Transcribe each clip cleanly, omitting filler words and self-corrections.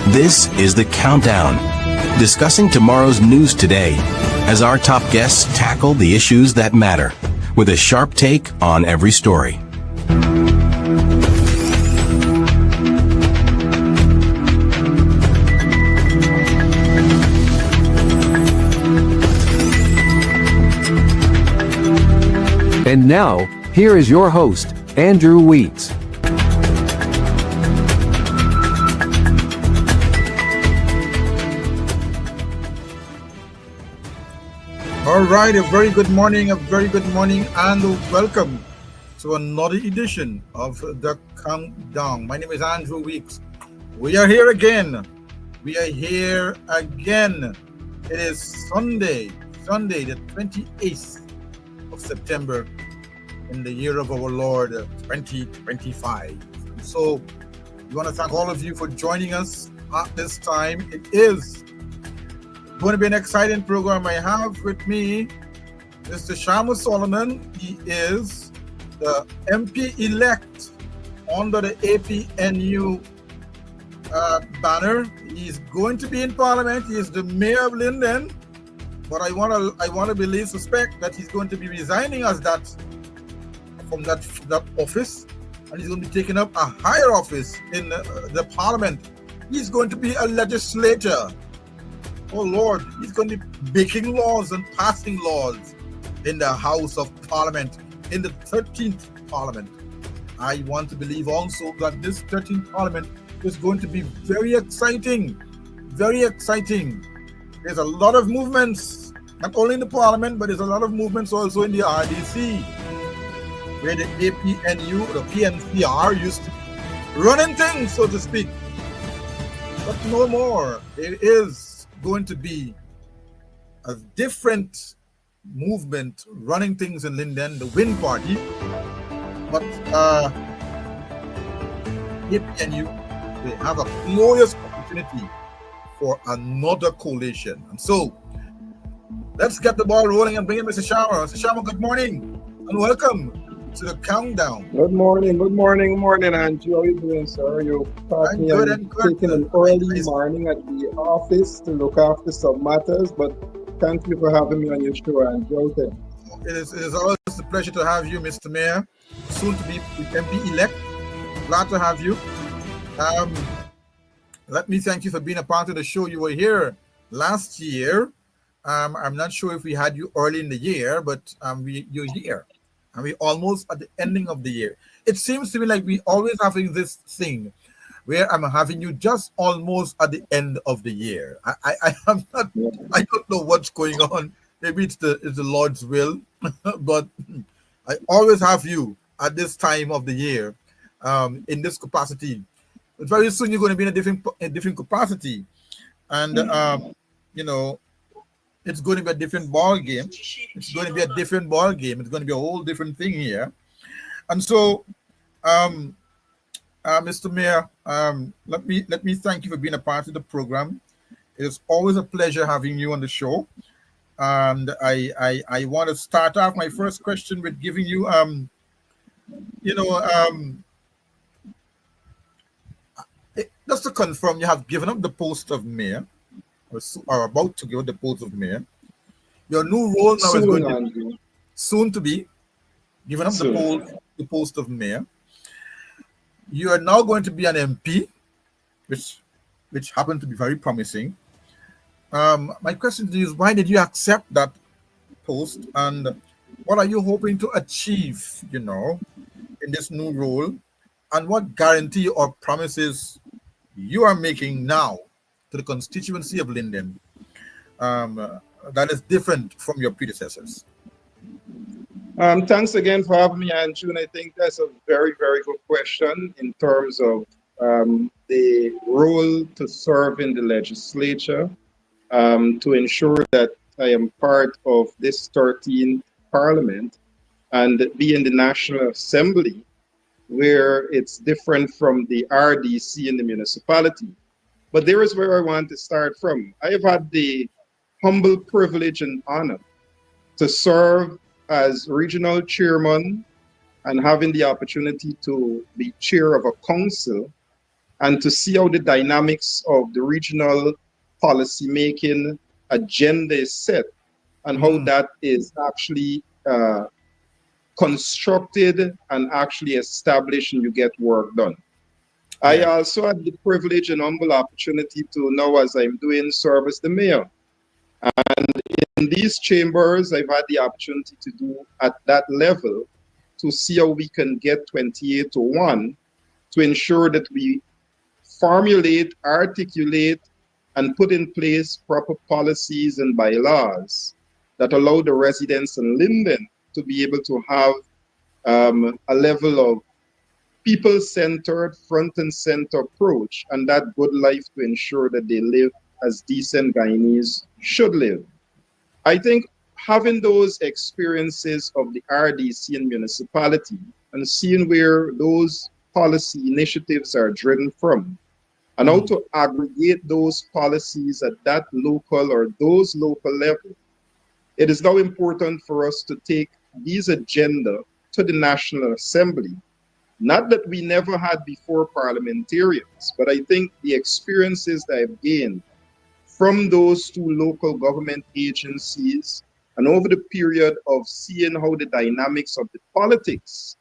This is The Countdown, discussing tomorrow's news today as our top guests tackle the issues that matter with a sharp take on every story. And now, here is your host, Andrew Weeks. All right, a very good morning, and welcome to another edition of The Countdown. My name is Andrew Weeks. We are here again. It is Sunday, the 28th of September in the year of our Lord 2025. So we want to thank all of you for joining us at this time. It is going to be an exciting program. I have with me Mr. Sharma Solomom. He is the MP-elect under the APNU banner. He's going to be in Parliament. He is the mayor of Linden, but I want to suspect that he's going to be resigning as that from that office, and he's going to be taking up a higher office in the Parliament. He's going to be a legislator. Oh Lord, he's going to be making laws and passing laws in the House of Parliament, in the 13th Parliament. I want to believe also that this 13th Parliament is going to be very exciting, very exciting. There's a lot of movements, not only in the Parliament, but there's a lot of movements also in the RDC, where the APNU, the PNCR used to be running things, so to speak. But no more. There is going to be a different movement running things in Linden, the Win Party. But APNU, they have a glorious opportunity for another coalition. And so, let's get the ball rolling and bring in Mr. Sharma. Mr. Sharma, good morning and welcome to The Countdown. Good morning, Andrew. How are you doing, sir? You caught me taking an early morning at the office to look after some matters, but thank you for having me on your show, Andrew. It is always a pleasure to have you, Mr. Mayor, soon to be MP-elect. Glad to have you. Let me thank you for being a part of the show. You were here last year. I'm not sure if we had you early in the year, but you're here. And we're almost at the ending of the year. It seems to me like we always having this thing where I'm having you just almost at the end of the year. I am not. I don't know what's going on. Maybe it's the Lord's will, but I always have you at this time of the year, in this capacity. But very soon you're going to be in a different capacity, and it's going to be a different ball game. It's going to be a whole different thing here. And so, Mr. Mayor, let me thank you for being a part of the program. It is always a pleasure having you on the show. And I want to start off my first question with giving you, just to confirm, you have given up the post of mayor, or about to give up the post of mayor. Your new role now is going to be soon to be given up the post of mayor. You are now going to be an MP, which happened to be very promising. My question to you is, why did you accept that post, and what are you hoping to achieve, in this new role, and what guarantee or promises you are making now to the constituency of Linden that is different from your predecessors? Thanks again for having me, Andrew. And I think that's a very, very good question in terms of the role to serve in the legislature, to ensure that I am part of this 13th Parliament and be in the National Assembly, where it's different from the RDC in the municipality. But there is where I want to start from. I have had the humble privilege and honor to serve as regional chairman and having the opportunity to be chair of a council and to see how the dynamics of the regional policy making agenda is set and how that is actually constructed and actually established and you get work done. I Yeah. also had the privilege and humble opportunity to now, as I'm doing, serve as the mayor. And in these chambers, I've had the opportunity to do at that level to see how we can get 28 to 1 to ensure that we formulate, articulate, and put in place proper policies and bylaws that allow the residents in Linden to be able to have a level of people-centered, front and center approach and that good life to ensure that they live as decent Guyanese should live. I think having those experiences of the RDC and municipality and seeing where those policy initiatives are driven from and how to aggregate those policies at that local or those local level, it is now important for us to take these agenda to the National Assembly. Not that we never had before parliamentarians, but I think the experiences that I've gained from those two local government agencies and over the period of seeing how the dynamics of the politics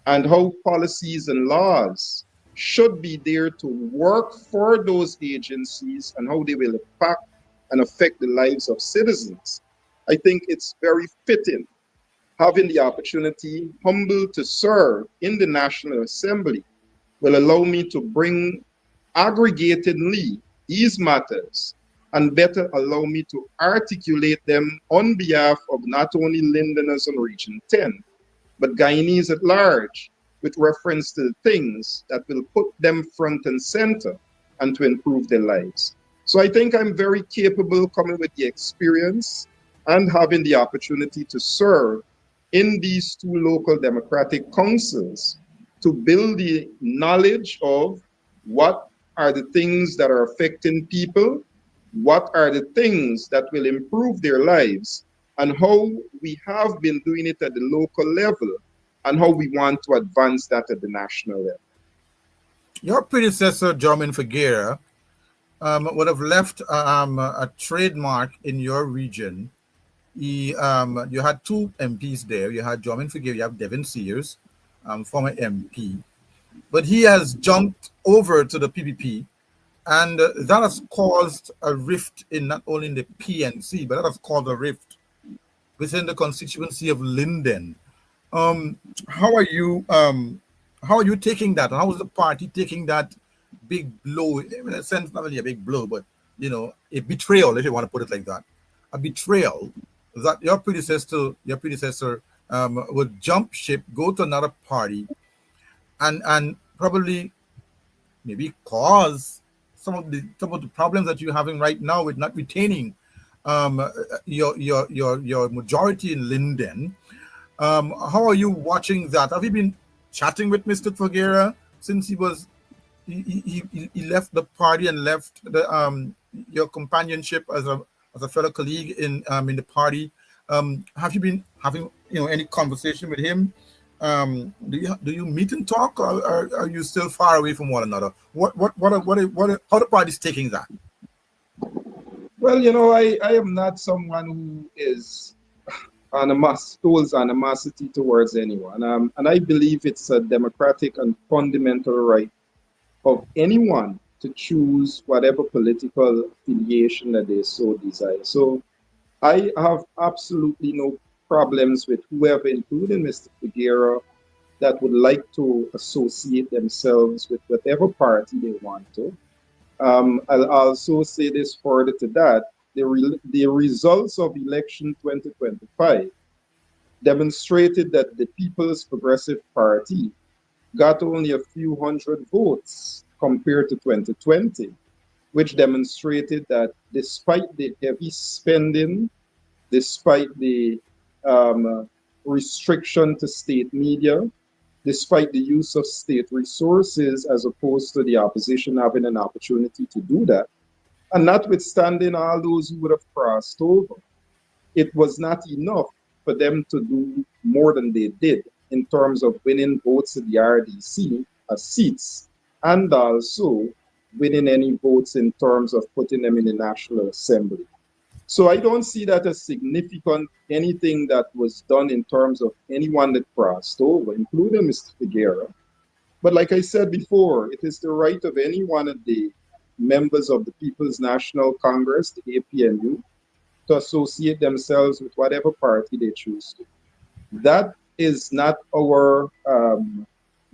and how policies and laws should be there to work for those agencies and how they will impact and affect the lives of citizens. I think it's very fitting having the opportunity, humble to serve in the National Assembly, will allow me to bring aggregatedly these matters and better allow me to articulate them on behalf of not only Lindeners on Region 10, but Guyanese at large, with reference to the things that will put them front and center and to improve their lives. So I think I'm very capable coming with the experience and having the opportunity to serve in these two local democratic councils to build the knowledge of what are the things that are affecting people, what are the things that will improve their lives, and how we have been doing it at the local level, and how we want to advance that at the national level. Your predecessor, Jorman Figuera, would have left a trademark in your region. You had two MPs there. You had Jorman Figuera, you have Devin Sears, former MP. But he has jumped over to the PPP, and that has caused a rift in not only in the PNC, but that has caused a rift within the constituency of Linden. Um, how are you? How are you taking that? How is the party taking that big blow? In a sense, not really a big blow, but a betrayal, if you want to put it like that, a betrayal that your predecessor would jump ship, go to another party, and probably maybe cause some of the problems that you're having right now with not retaining um, your majority in Linden. How are you watching that? Have you been chatting with Mr. Figuera since he left the party and left the your companionship as a fellow colleague in the party? Have you been having any conversation with him? Do you meet and talk, or are you still far away from one another? How the party's taking that? Well, I am not someone who is holds animosity towards anyone. And I believe it's a democratic and fundamental right of anyone to choose whatever political affiliation that they so desire. So I have absolutely no problems with whoever, including Mr. Figuera, that would like to associate themselves with whatever party they want to. I'll also say this further to that. The results of election 2025 demonstrated that the People's Progressive Party got only a few hundred votes compared to 2020, which demonstrated that despite the heavy spending, despite the restriction to state media, despite the use of state resources as opposed to the opposition having an opportunity to do that, and notwithstanding all those who would have crossed over, it was not enough for them to do more than they did in terms of winning votes at the RDC as seats and also winning any votes in terms of putting them in the National Assembly. So I don't see that as significant, anything that was done in terms of anyone that crossed over, including Mr. Figuera. But like I said before, it is the right of any one of the members of the People's National Congress, the APNU, to associate themselves with whatever party they choose to. That is not our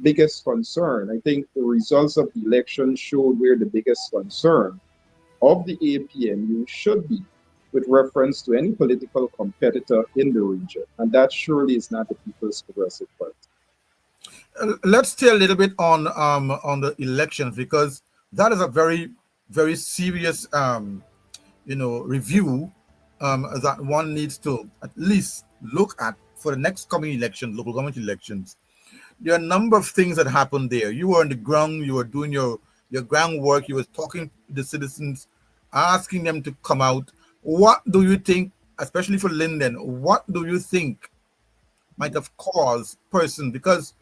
biggest concern. I think the results of the election showed where the biggest concern of the APNU should be with reference to any political competitor in the region. And that surely is not the People's Progressive Party. Let's stay a little bit on the elections, because that is a very serious review that one needs to at least look at for the next coming elections, local government elections. There are a number of things that happened there. You were on the ground, you were doing your groundwork, you were talking to the citizens, asking them to come out. What do you think, especially for Linden, what do you think might have caused person? Because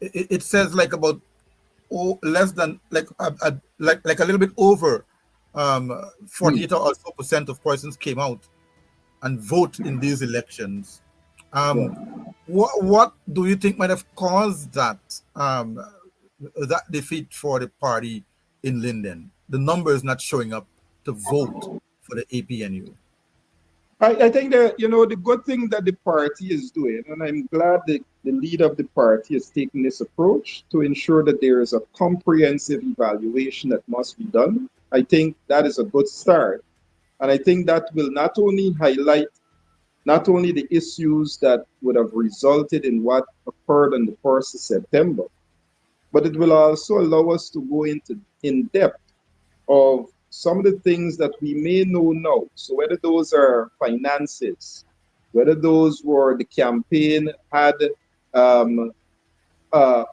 it says like about less than like a little bit over 48 or so percent of persons came out and vote in these elections. Yeah. What do you think might have caused that defeat for the party in Linden? The numbers not showing up to vote for the APNU. I think that, the good thing that the party is doing, and I'm glad that the leader of the party is taking this approach to ensure that there is a comprehensive evaluation that must be done. I think that is a good start. And I think that will not only highlight not only the issues that would have resulted in what occurred on the 1st of September, but it will also allow us to go into in depth of some of the things that we may know now. So whether those are finances, whether those were the campaign had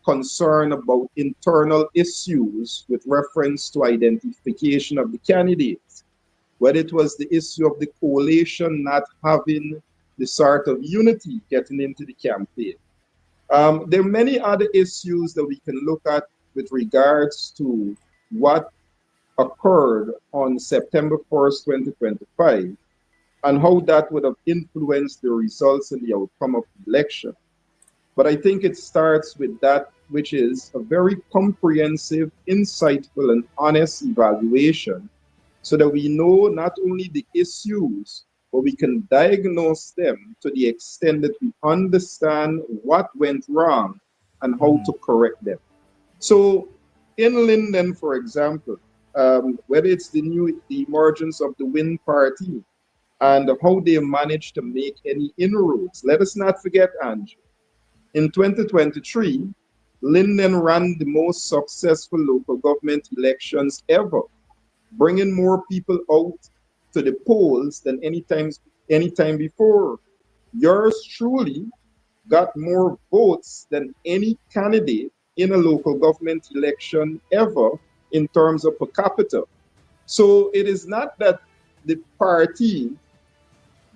concern about internal issues with reference to identification of the candidates, whether it was the issue of the coalition not having the sort of unity getting into the campaign. There are many other issues that we can look at with regards to what occurred on September 1st, 2025, and how that would have influenced the results and the outcome of the election. But I think it starts with that, which is a very comprehensive, insightful, and honest evaluation so that we know not only the issues, but we can diagnose them to the extent that we understand what went wrong and how to correct them. So in Linden, for example, whether it's the emergence of the Win Party and how they managed to make any inroads, let us not forget, Andrew, in 2023, Linden ran the most successful local government elections ever, bringing more people out to the polls than any time before. Yours truly got more votes than any candidate in a local government election ever in terms of per capita. So it is not that the party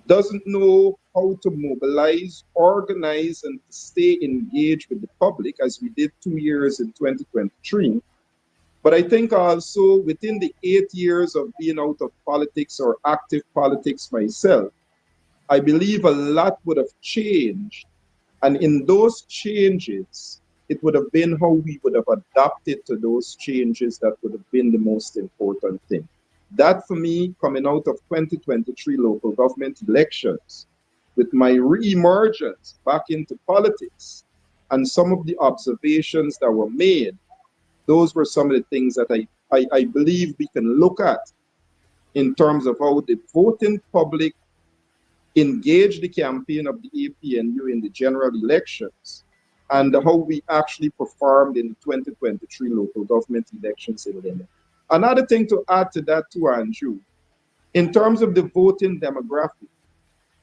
doesn't know how to mobilize, organize, and stay engaged with the public as we did 2 years in 2023. But I think also within the 8 years of being out of politics or active politics myself, I believe a lot would have changed. And in those changes, it would have been how we would have adapted to those changes that would have been the most important thing. That for me, coming out of 2023 local government elections, with my re-emergence back into politics and some of the observations that were made, those were some of the things that I believe we can look at in terms of how the voting public engaged the campaign of the APNU in the general elections and how we actually performed in the 2023 local government elections in Linden. Another thing to add to that too, Andrew, in terms of the voting demographic,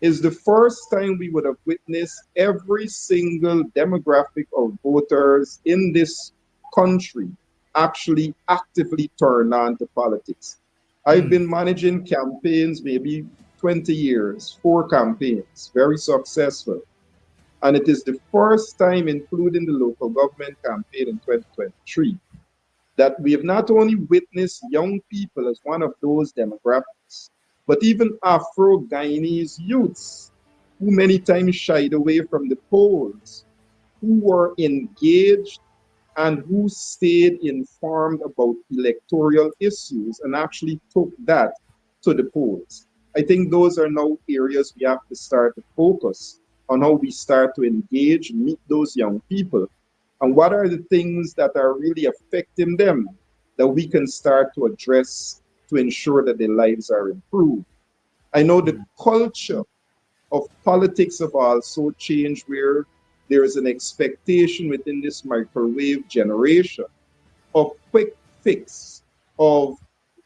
is the first time we would have witnessed every single demographic of voters in this country actually actively turn on to politics. I've been managing campaigns maybe 20 years, 4 campaigns, very successful. And it is the first time, including the local government campaign in 2023, that we have not only witnessed young people as one of those demographics, but even Afro-Guyanese youths who many times shied away from the polls, who were engaged and who stayed informed about electoral issues and actually took that to the polls. I think those are now areas we have to start to focus on, how we start to engage, meet those young people, and what are the things that are really affecting them that we can start to address to ensure that their lives are improved. I know the culture of politics have also changed, where there is an expectation within this microwave generation of quick fix, of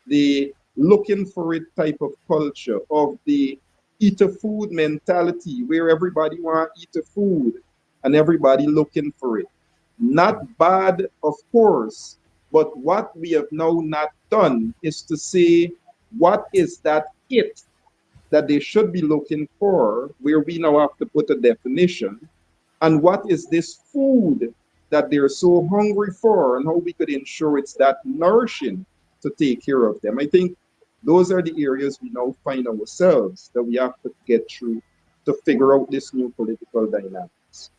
the looking for it type of culture, of the eat a food mentality, where everybody want to eat a food and everybody looking for it. Not bad, of course, but what we have now not done is to say, what is that it that they should be looking for, where we now have to put a definition, and what is this food that they're so hungry for, and how we could ensure it's that nourishing to take care of them. I think those are the areas we now find ourselves that we have to get through to figure out this new political dynamics.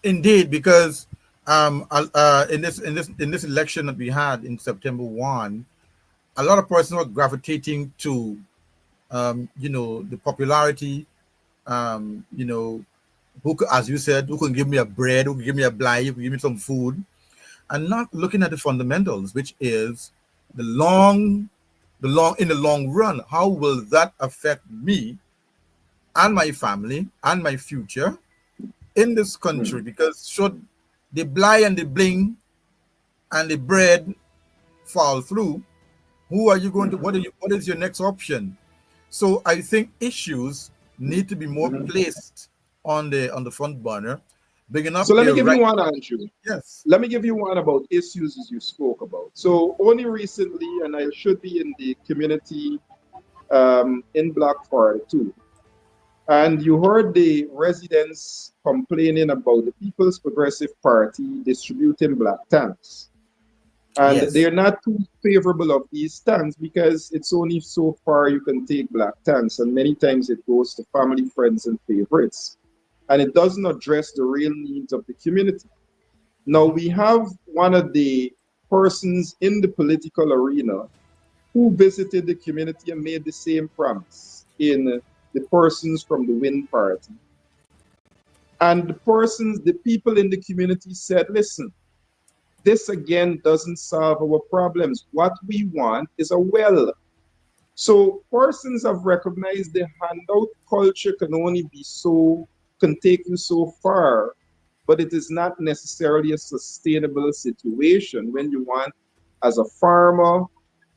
Indeed, because in this election that we had in September 1, a lot of persons were gravitating to the popularity, who as you said, who can give me a bread, who can give me a blind, who can give me some food, and not looking at the fundamentals, which is in the long run, how will that affect me and my family and my future in this country? Because should the blind and the bling and the bread fall through, who are you going to? What is your next option? So I think issues need to be more placed on the front burner, bringing up So let me their give you right. one, Andrew. Yes. Let me give you one about issues as you spoke about. So only recently, and I should be in the community in Blackford too. And you heard the residents complaining about the People's Progressive Party distributing black tanks. And Yes. they're not too favorable of these tanks because it's only so far you can take black tanks. And many times it goes to family, friends, and favorites. And it doesn't address the real needs of the community. Now, we have one of the persons in the political arena who visited the community and made the same promise in the persons from the Win Party. And the people in the community said, listen, this again doesn't solve our problems. What we want is a well. So persons have recognized the handout culture can take you so far, but it is not necessarily a sustainable situation when you want, as a farmer,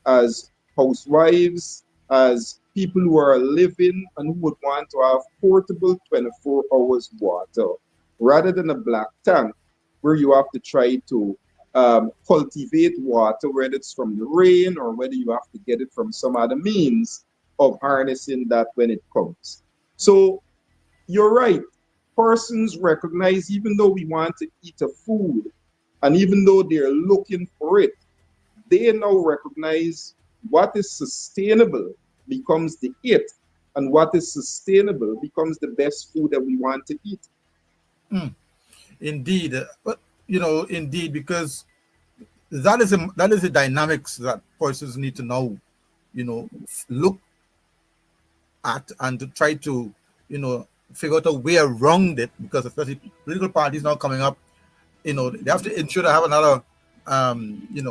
as housewives, as people who are living and who would want to have portable 24 hours water, rather than a black tank where you have to try to cultivate water, whether it's from the rain or whether you have to get it from some other means of harnessing that when it comes. So you're right. Persons recognize, even though we want to eat a food, and even though they're looking for it, they now recognize what is sustainable becomes the it, and what is sustainable becomes the best food that we want to eat. Indeed. But indeed, because that is the dynamics that persons need to know, look at, and to try to figure out a way around it, because especially political parties now coming up, they have to ensure they have another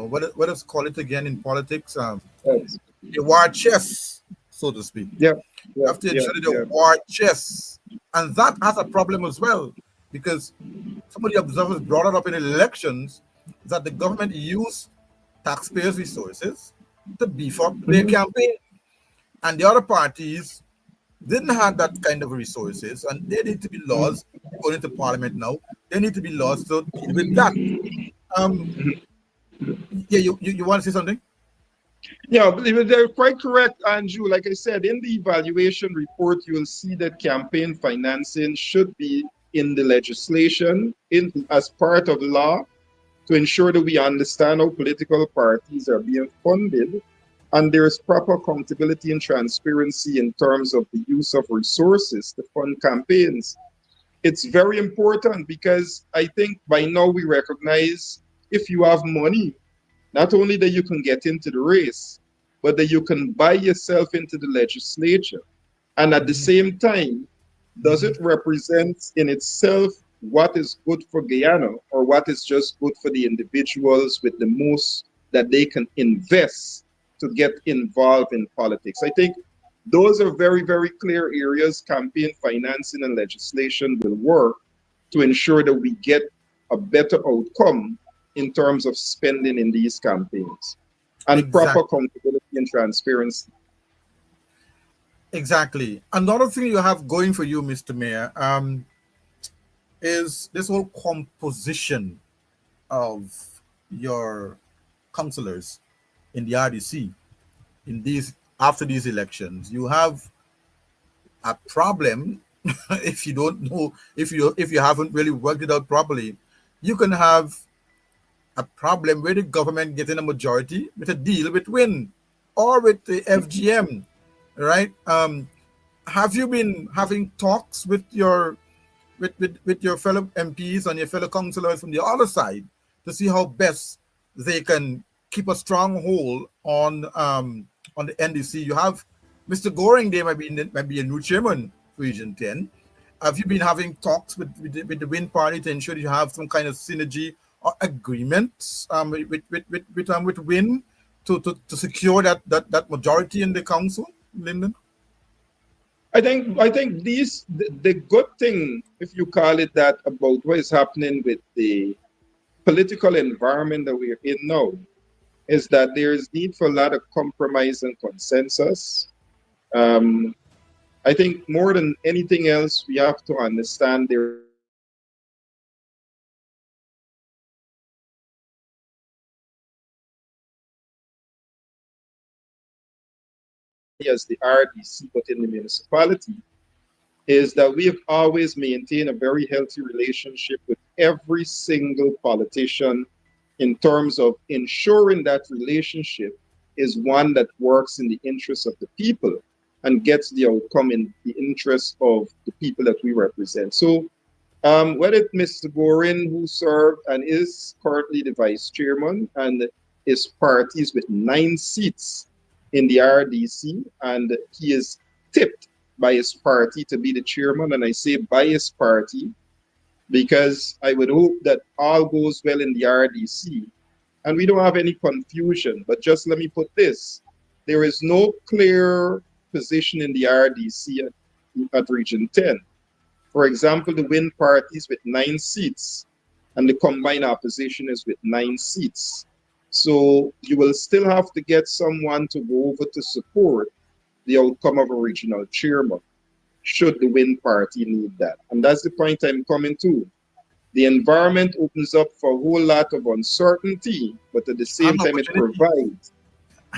what is call it again in politics, Yes. a war chest, so to speak. Yeah, You yeah, have to yeah, ensure that yeah. the war chest, and that has a problem as well, because some of the observers brought it up in elections that the government used taxpayers' resources to beef up their Mhm. campaign, and the other parties didn't have that kind of resources, and there need to be laws going into parliament now. There need to be laws to deal with that. Um, yeah, you want to say something? Yeah, but they're quite correct, Andrew. Like I said, in the evaluation report, you will see that campaign financing should be in the legislation in as part of law. to ensure that we understand how political parties are being funded and there's proper accountability and transparency in terms of the use of resources to fund campaigns. It's very important because I think by now we recognize if you have money, not only that you can get into the race, but that you can buy yourself into the legislature. And at the same time, does it represent in itself what is good for Guyana or what is just good for the individuals with the most that they can invest to get involved in politics? I think those are very, very clear areas campaign financing and legislation will work to ensure that we get a better outcome in terms of spending in these campaigns and proper accountability and transparency. Exactly. Another thing you have going for you, Mr. Mayor, is this whole composition of your councillors in the RDC in these after these elections. You have a problem if you don't know, if you haven't really worked it out properly. You can have a problem with the government getting a majority with a deal with WIN or with the FGM, right? Have you been having talks with your with your fellow MPs and your fellow councillors from the other side to see how best they can keep a strong hold on the NDC? You have Mr. Goring there might be a new chairman for Region 10. Have you been having talks with the WIN party to ensure that you have some kind of synergy or agreements with WIN to secure that majority in the council, Linden? I think the good thing, if you call it that, about what is happening with the political environment that we're in now is that there is need for a lot of compromise and consensus. I think more than anything else, we have to understand there as the RDC, but in the municipality, is that we have always maintained a very healthy relationship with every single politician in terms of ensuring that relationship is one that works in the interest of the people and gets the outcome in the interest of the people that we represent. So whether it's Mr. Gorin, who served and is currently the vice chairman, and his party is with 9 seats in the RDC, and he is tipped by his party to be the chairman. And I say by his party because I would hope that all goes well in the RDC and we don't have any confusion. But just let me put this. There is no clear position in the RDC at Region 10. For example, the WIN party is with 9 seats and the combined opposition is with 9 seats. So you will still have to get someone to go over to support the outcome of a regional chairman, should the WIN party need that. And that's the point I'm coming to. The environment opens up for a whole lot of uncertainty, but at the same time, it provides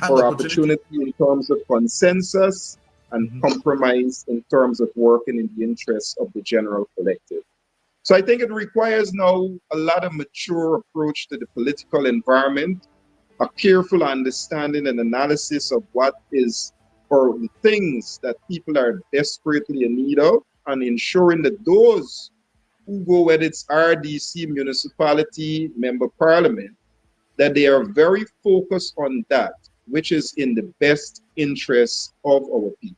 for opportunity in terms of consensus and compromise in terms of working in the interests of the general collective. So I think it requires now a lot of mature approach to the political environment, a careful understanding and analysis of what is or the things that people are desperately in need of, and ensuring that those who go, whether it's RDC, municipality, member parliament, that they are very focused on that, which is in the best interest of our people.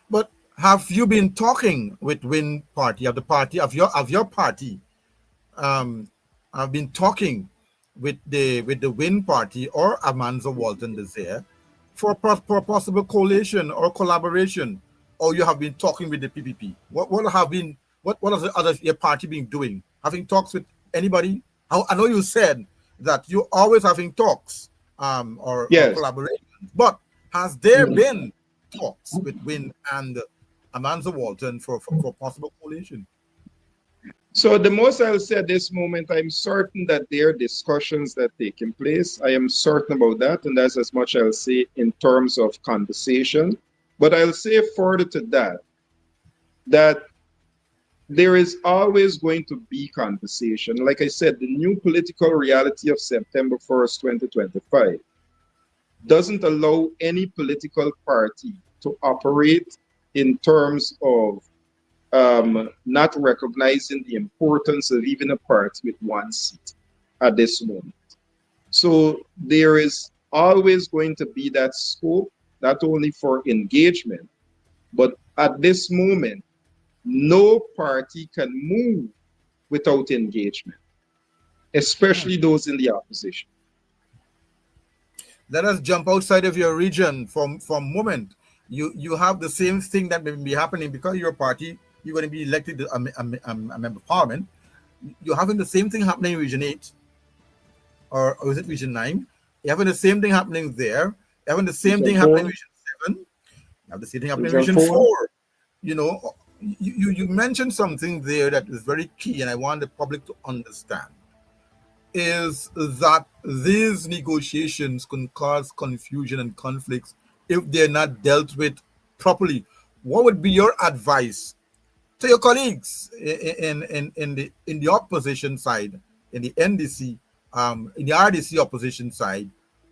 But have you been talking with WIN party, of the party of your party? I've been talking with the WIN party or Amanza Walton Desire for a possible coalition or collaboration, or you have been talking with the PPP? What has the other your party been doing? Having talks with anybody? I know you said that you're always having talks or collaboration, but has there been talks with WIN and Amanza Walton for possible coalition? So the most I'll say at this moment, I'm certain that there are discussions that are taking place. I am certain about that, and that's as much I'll say in terms of conversation. But I'll say further to that, that there is always going to be conversation. Like I said, the new political reality of September 1st, 2025 doesn't allow any political party to operate in terms of not recognizing the importance of even a party with one seat at this moment. So there is always going to be that scope, not only for engagement, but at this moment, no party can move without engagement, especially those in the opposition. Let us jump outside of your region for a moment. You have the same thing that may be happening because your party, you're going to be elected a member of parliament. You're having the same thing happening in Region 8, or is it Region 9? You're having the same thing happening there. You're having the same Region thing happening in 4, Region 7. You have the same thing happening in Region Region 4. 4. You know, you mentioned something there that is very key, and I want the public to understand, is that these negotiations can cause confusion and conflicts if they're not dealt with properly. What would be your advice to your colleagues in the opposition side, in the NDC, in the RDC opposition side?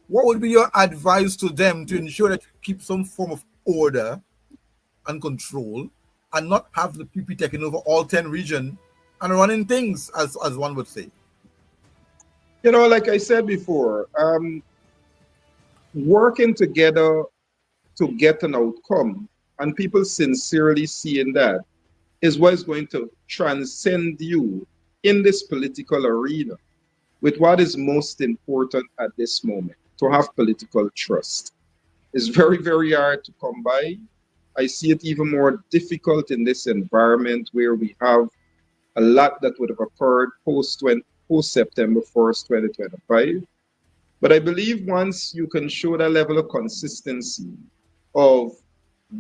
What would be your advice to them to ensure that you keep some form of order and control, and not have the PP taking over all 10 regions and running things, as one would say? You know, like I said before, working together to get an outcome and people sincerely seeing that is what is going to transcend you in this political arena with what is most important at this moment, to have political trust. It's very, very hard to come by. I see it even more difficult in this environment where we have a lot that would have occurred post September 1st, 2025. But I believe once you can show that level of consistency of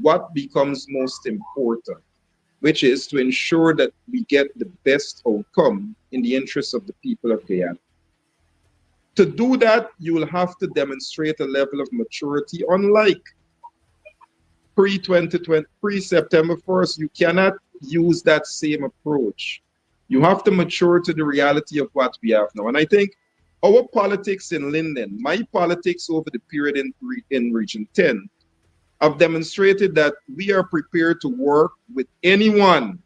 what becomes most important, which is to ensure that we get the best outcome in the interest of the people of Guyana. To do that, you will have to demonstrate a level of maturity. Unlike pre-2020, pre-September 1st, you cannot use that same approach. You have to mature to the reality of what we have now. And I think our politics in Linden, my politics over the period in Region 10, have demonstrated that we are prepared to work with anyone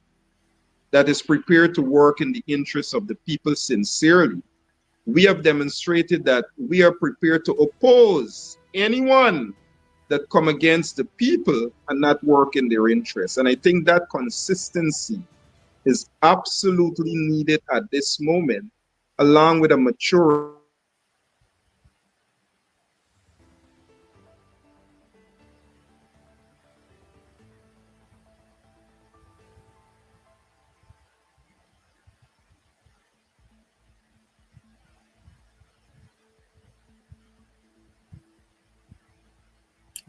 that is prepared to work in the interests of the people sincerely. We have demonstrated that we are prepared to oppose anyone that come against the people and not work in their interests. And I think that consistency is absolutely needed at this moment, along with a mature.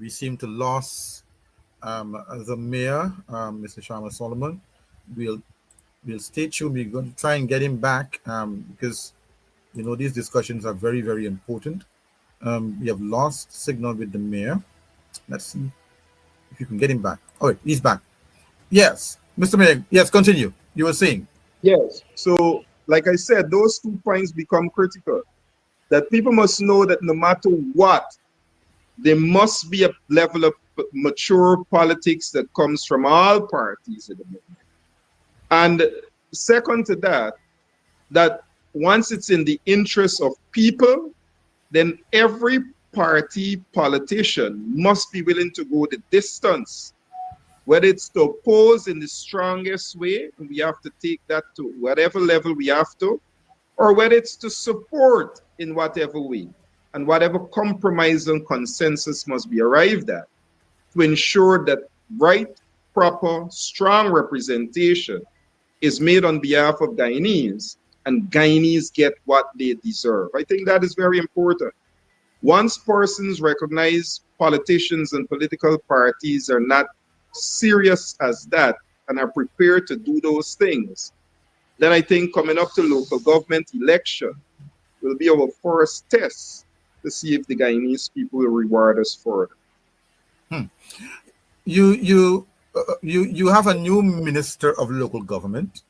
We seem to lose the mayor, Mr. Sharma Solomon. We'll stay tuned. We're going to try and get him back, because these discussions are very, very important. We have lost signal with the mayor. Let's see if you can get him back. Oh, he's back. Yes, Mr. Mayor. Yes, continue. You were saying. Yes. So, like I said, those 2 points become critical. That people must know that no matter what, there must be a level of mature politics that comes from all parties at the moment. And second to that, that once it's in the interest of people, then every party politician must be willing to go the distance, whether it's to oppose in the strongest way, and we have to take that to whatever level we have to, or whether it's to support in whatever way, and whatever compromise and consensus must be arrived at to ensure that right, proper, strong representation is made on behalf of Guyanese, and Guyanese get what they deserve. I think that is very important. Once persons recognize politicians and political parties are not serious as that and are prepared to do those things, then I think coming up to local government election will be our first test to see if the Guyanese people will reward us for it. You you have a new minister of local government.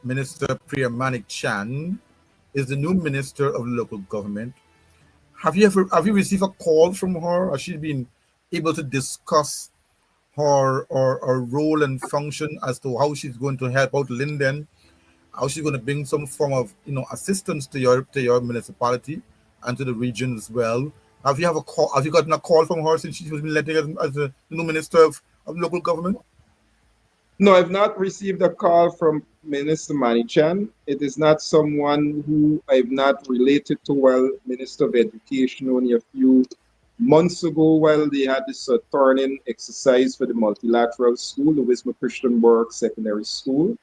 Minister Priya Manik Chan is the new minister of local government. Have you received a call from her? Has she been able to discuss her role and function as to how she's going to help out Linden, how she's going to bring some form of assistance to your municipality and to the region as well? Have you gotten a call from her since she's been elected as the new minister of local government? No, I've not received a call from Minister Manichan. It is not someone who I've not related to well, Minister of Education only a few months ago while they had this turning exercise for the multilateral school, the Wisma Christianburg Secondary School.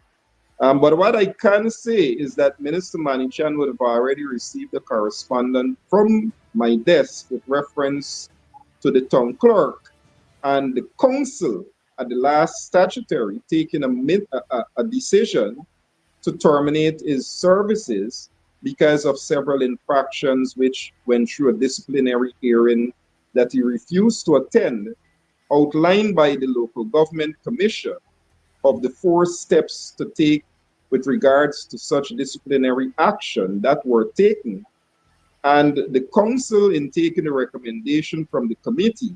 But what I can say is that Minister Manichan would have already received a correspondence from my desk with reference to the town clerk and the council at the last statutory taking a decision to terminate his services because of several infractions which went through a disciplinary hearing that he refused to attend, outlined by the local government commission of the 4 steps to take with regards to such disciplinary action that were taken. And the council, in taking a recommendation from the committee,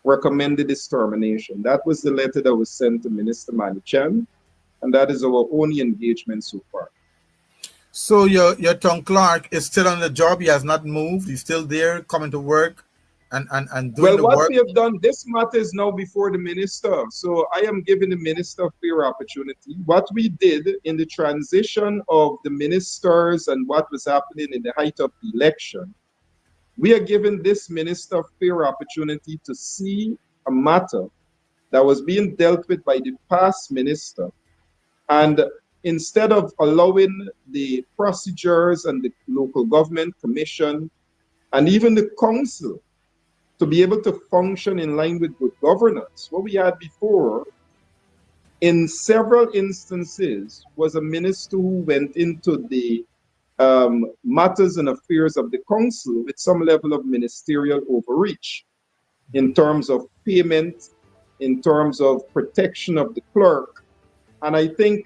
recommended this termination. That was the letter that was sent to Minister Manichan, and that is our only engagement so far. So your town clerk is still on the job. He has not moved. He's still there, coming to work and doing the work. Well, what we have done, this matter is now before the minister. So I am giving the minister a fair opportunity. What we did in the transition of the ministers and what was happening in the height of the election, we are giving this minister a fair opportunity to see a matter that was being dealt with by the past minister. And instead of allowing the procedures and the local government commission and even the council to be able to function in line with good governance, what we had before, in several instances, was a minister who went into the matters and affairs of the council with some level of ministerial overreach in terms of payment, in terms of protection of the clerk. And I think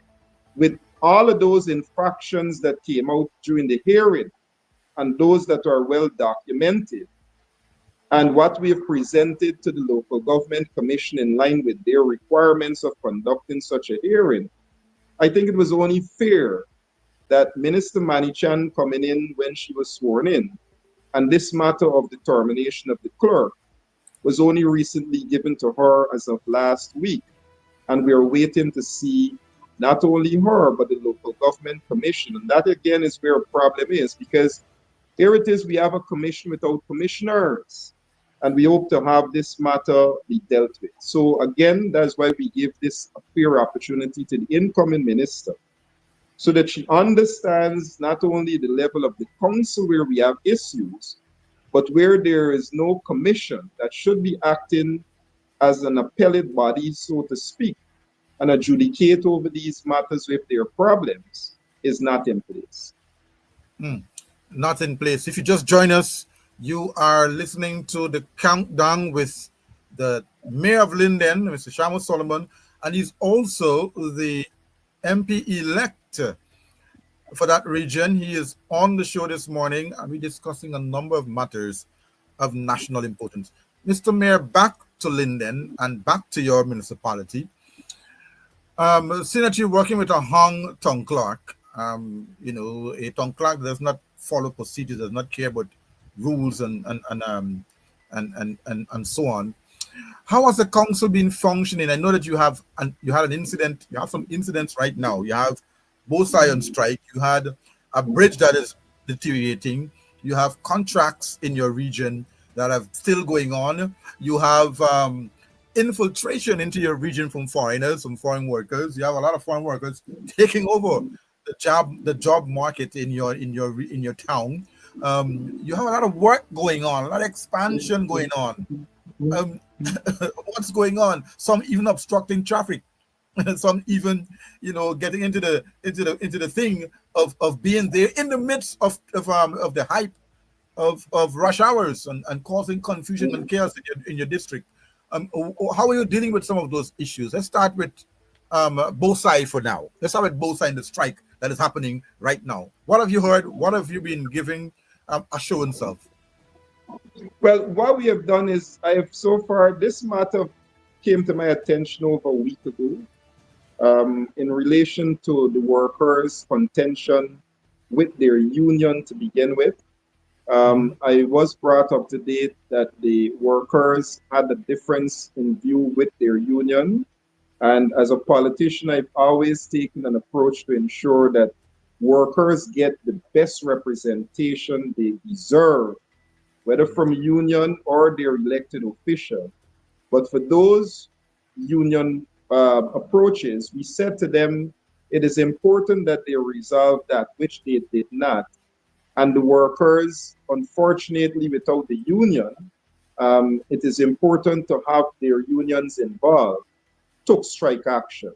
with all of those infractions that came out during the hearing and those that are well documented, and what we have presented to the local government commission in line with their requirements of conducting such a hearing, I think it was only fair that Minister Manichan coming in when she was sworn in, and this matter of the termination of the clerk was only recently given to her as of last week. And we are waiting to see not only her, but the local government commission. And that again is where a problem is, because here it is, we have a commission without commissioners. And we hope to have this matter be dealt with. So again, that's why we give this a fair opportunity to the incoming minister, so that she understands not only the level of the council where we have issues, but where there is no commission that should be acting as an appellate body, so to speak, and adjudicate over these matters if there are problems, is not in place. Not in place. If you just join us, you are listening to the countdown with the Mayor of Linden, Mr. Sharma Solomom, and he's also the MP-elect for that region. He is on the show this morning, and we're discussing a number of matters of national importance. Mr. Mayor, back to Linden and back to your municipality. Seeing that you're working with a hung town clerk, a town clerk does not follow procedures, does not care about rules and so on. How has the council been functioning? I know that you had an incident. You have some incidents right now. You have both sides on strike. You had a bridge that is deteriorating. You have contracts in your region that are still going on. You have infiltration into your region from foreigners, from foreign workers. You have a lot of foreign workers taking over the job market in your town. You have a lot of work going on, a lot of expansion going on. What's going on? Some even obstructing traffic. Some even, getting into the thing of being there in the midst of the hype of rush hours and causing confusion and chaos in your district. How are you dealing with some of those issues? Let's start with both sides for now. Let's start with both sides in the strike that is happening right now. What have you heard? What have you been giving assurance of? Well, what we have done is I have so far, this matter came to my attention over a week ago in relation to the workers' contention with their union to begin with. I was brought up to date that the workers had a difference in view with their union. And as a politician, I've always taken an approach to ensure that workers get the best representation they deserve, whether from union or their elected official. But for those union approaches, we said to them, it is important that they resolve that which they did not. And the workers, unfortunately, without the union, it is important to have their unions involved, took strike action.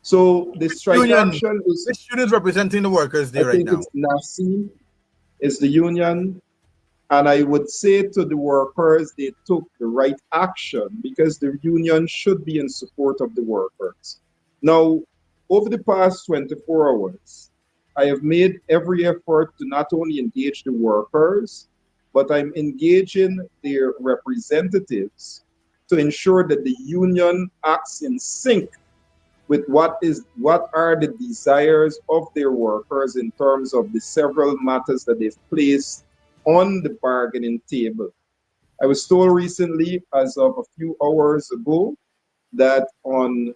So the strike Union, action is, which union is representing the workers I there right think now? it's NAFSI, is the union. And I would say to the workers, they took the right action because the union should be in support of the workers. Now, over the past 24 hours, I have made every effort to not only engage the workers, but I'm engaging their representatives to ensure that the union acts in sync with what are the desires of their workers in terms of the several matters that they've placed on the bargaining table. I was told recently, as of a few hours ago, that on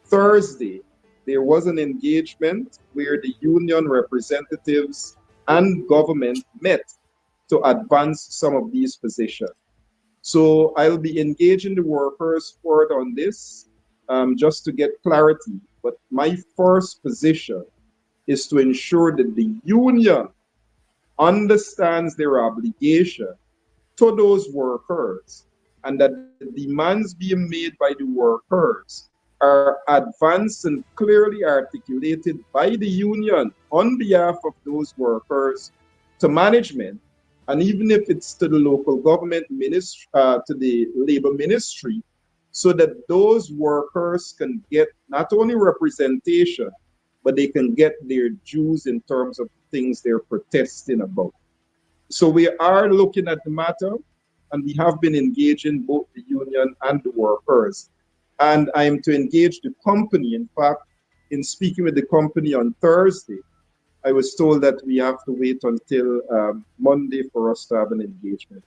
Thursday, there was an engagement where the union representatives and government met to advance some of these positions. So I'll be engaging the workers forward on this just to get clarity. But my first position is to ensure that the union understands their obligation to those workers and that the demands being made by the workers are advanced and clearly articulated by the union on behalf of those workers to management, and even if it's to the local government ministry, to the labor ministry, so that those workers can get not only representation, but they can get their dues in terms of things they're protesting about. So we are looking at the matter, and we have been engaging both the union and the workers. And I am to engage the company. In fact, in speaking with the company on Thursday, I was told that we have to wait until Monday for us to have an engagement.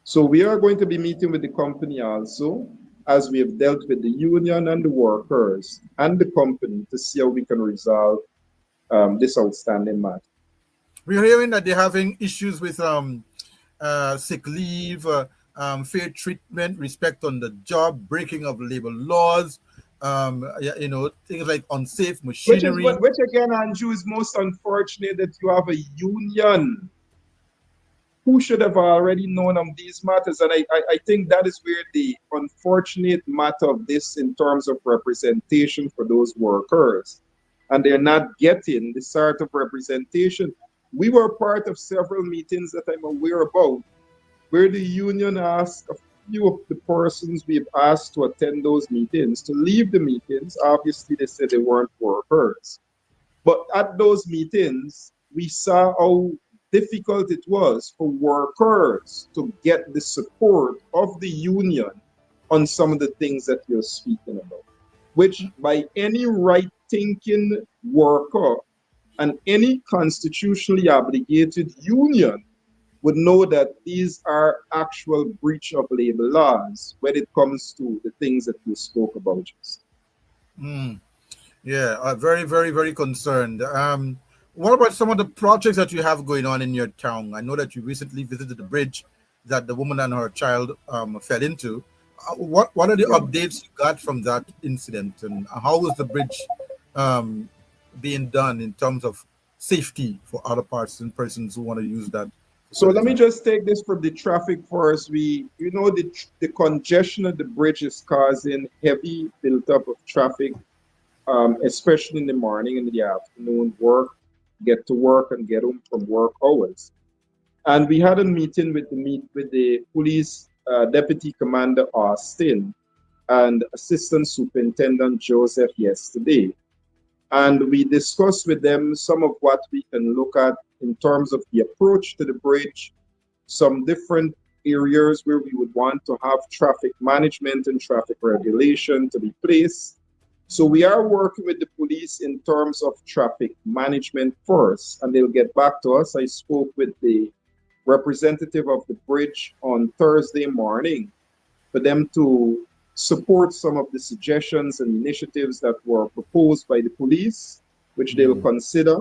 So we are going to be meeting with the company also, as we have dealt with the union and the workers and the company to see how we can resolve this outstanding matter. We're hearing that they're having issues with sick leave, fair treatment, respect on the job, breaking of labor laws, things like unsafe machinery. Which again, Andrew, is most unfortunate that you have a union who should have already known of these matters. And I think that is where the unfortunate matter of this in terms of representation for those workers. And they're not getting the sort of representation. We were part of several meetings that I'm aware about, where the union asked a few of the persons we've asked to attend those meetings to leave the meetings. Obviously, they said they weren't workers. But at those meetings, we saw how difficult it was for workers to get the support of the union on some of the things that you're speaking about, which by any right-thinking worker and any constitutionally obligated union would know that these are actual breach of labor laws when it comes to the things that you spoke about just. Yeah, very, very, very concerned. What about some of the projects that you have going on in your town? I know that you recently visited the bridge that the woman and her child fell into. What are the updates you got from that incident, and how is the bridge being done in terms of safety for other parts and persons who want to use that So facility? let me just take this from the traffic first. The congestion of the bridge is causing heavy buildup of traffic, especially in the morning and in the afternoon, get to work and get home from work hours. And we had a meeting with the police Deputy Commander Austin and Assistant Superintendent Joseph yesterday. And we discussed with them some of what we can look at in terms of the approach to the bridge, some different areas where we would want to have traffic management and traffic regulation to be placed. So we are working with the police in terms of traffic management first, and they'll get back to us. I spoke with the representative of the bridge on Thursday morning for them to support some of the suggestions and initiatives that were proposed by the police, which they'll consider.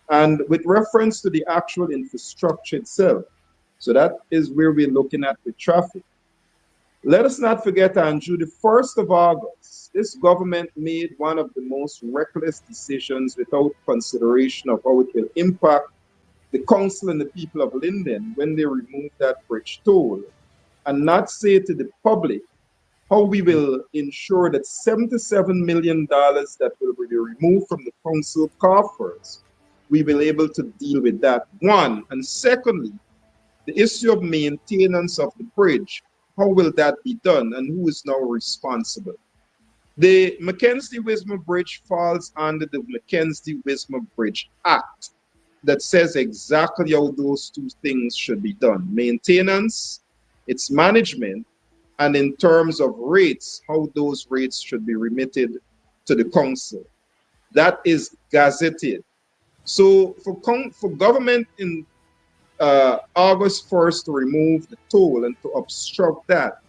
And with reference to the actual infrastructure itself, so that is where we're looking at with traffic. Let us not forget, Andrew, the 1st of August, this government made one of the most reckless decisions without consideration of how it will impact the council and the people of Linden when they removed that bridge toll, and not say to the public how we will ensure that $77 million that will be removed from the council coffers, we will be able to deal with that, one. And secondly, the issue of maintenance of the bridge, how will that be done and who is now responsible? The Mackenzie-Wismar Bridge falls under the Mackenzie-Wismar Bridge Act that says exactly how those two things should be done. Maintenance, its management, and in terms of rates, how those rates should be remitted to the council. That is gazetted. So for government in August 1st to remove the toll and to obstruct that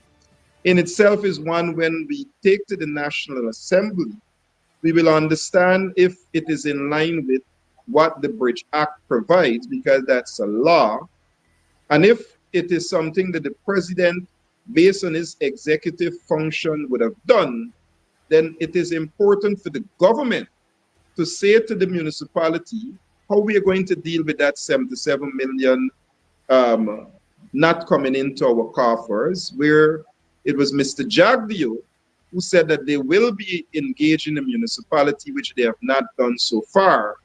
in itself is one. When we take to the National Assembly, we will understand if it is in line with what the Bridge Act provides, because that's a law. And if it is something that the president, based on his executive function, would have done, then it is important for the government to say to the municipality how we are going to deal with that 77 million not coming into our coffers, where it was Mr. Jagdeo who said that they will be engaging the municipality, which they have not done so far.